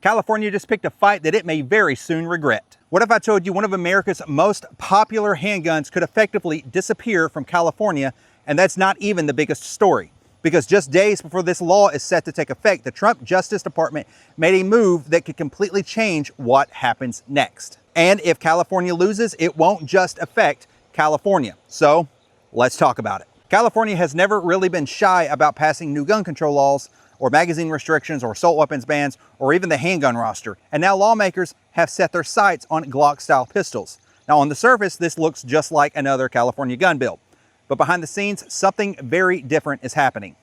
California just picked a fight that it may very soon regret. What if I told you one of America's most popular handguns could effectively disappear from California, and that's not even the biggest story? Because just days before this law is set to take effect, the Trump Justice Department made a move that could completely change what happens next. And if California loses, it won't just affect California. So let's talk about it. California has never really been shy about passing new gun control laws, or magazine restrictions, or assault weapons bans, or even the handgun roster. And now lawmakers have set their sights on Glock-style pistols. Now on the surface, this looks just like another California gun bill. But behind the scenes, something very different is happening.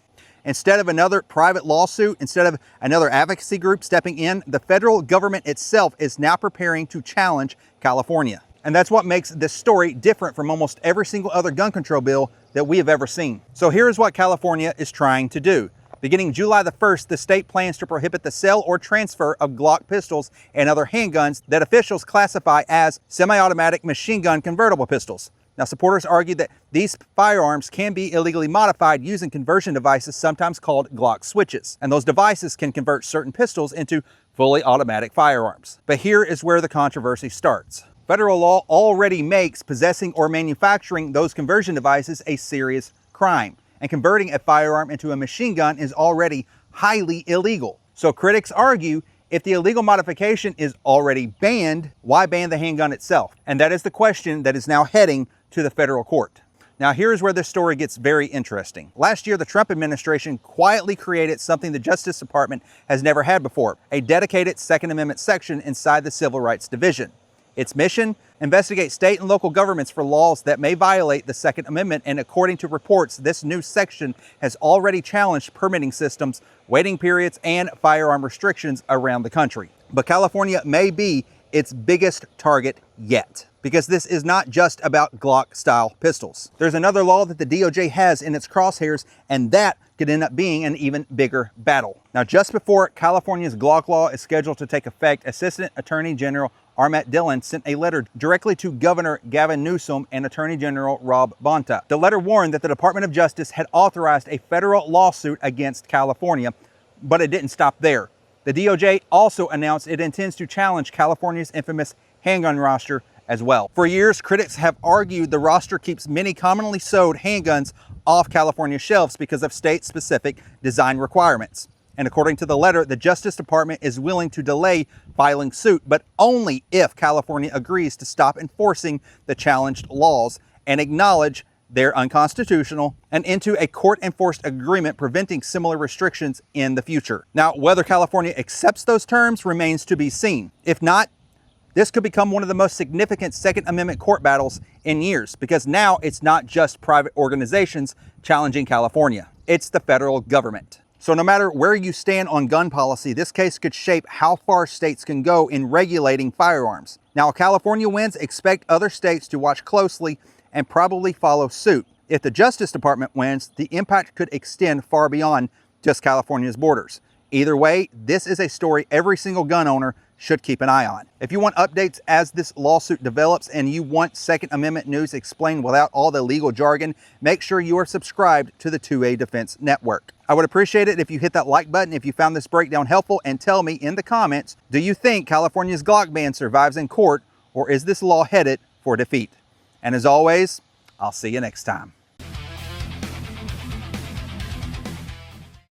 Instead of another private lawsuit, instead of another advocacy group stepping in, the federal government itself is now preparing to challenge California. And that's what makes this story different from almost every single other gun control bill that we have ever seen. So here's what California is trying to do. Beginning July the 1st, the state plans to prohibit the sale or transfer of Glock pistols and other handguns that officials classify as semi-automatic machine gun convertible pistols. Now, supporters argue that these firearms can be illegally modified using conversion devices, sometimes called Glock switches. And those devices can convert certain pistols into fully automatic firearms. But here is where the controversy starts. Federal law already makes possessing or manufacturing those conversion devices a serious crime. And converting a firearm into a machine gun is already highly illegal. So critics argue, if the illegal modification is already banned, why ban the handgun itself? And that is the question that is now heading to the federal court. Now here's where this story gets very interesting. Last year, the Trump administration quietly created something the Justice Department has never had before, a dedicated Second Amendment section inside the Civil Rights Division. Its mission? Investigate state and local governments for laws that may violate the Second Amendment, and according to reports, this new section has already challenged permitting systems, waiting periods, and firearm restrictions around the country. But California may be its biggest target yet, because this is not just about Glock-style pistols. There's another law that the DOJ has in its crosshairs, and that could end up being an even bigger battle. Now, just before California's Glock law is scheduled to take effect, Assistant Attorney General Armand Dillon sent a letter directly to Governor Gavin Newsom and Attorney General Rob Bonta. The letter warned that the Department of Justice had authorized a federal lawsuit against California, but it didn't stop there. The DOJ also announced it intends to challenge California's infamous handgun roster as well. For years, critics have argued the roster keeps many commonly sold handguns off California shelves because of state-specific design requirements. And according to the letter, the Justice Department is willing to delay filing suit, but only if California agrees to stop enforcing the challenged laws and acknowledge they're unconstitutional and into a court-enforced agreement preventing similar restrictions in the future. Now, whether California accepts those terms remains to be seen. If not, this could become one of the most significant Second Amendment court battles in years, because now it's not just private organizations challenging California, it's the federal government. So no matter where you stand on gun policy, this case could shape how far states can go in regulating firearms. Now, if California wins, expect other states to watch closely and probably follow suit. If the Justice Department wins, the impact could extend far beyond just California's borders. Either way, this is a story every single gun owner should keep an eye on. If you want updates as this lawsuit develops and you want Second Amendment news explained without all the legal jargon, make sure you are subscribed to the 2A Defense Network. I would appreciate it if you hit that like button if you found this breakdown helpful, and tell me in the comments, do you think California's Glock ban survives in court, or is this law headed for defeat? And as always, I'll see you next time.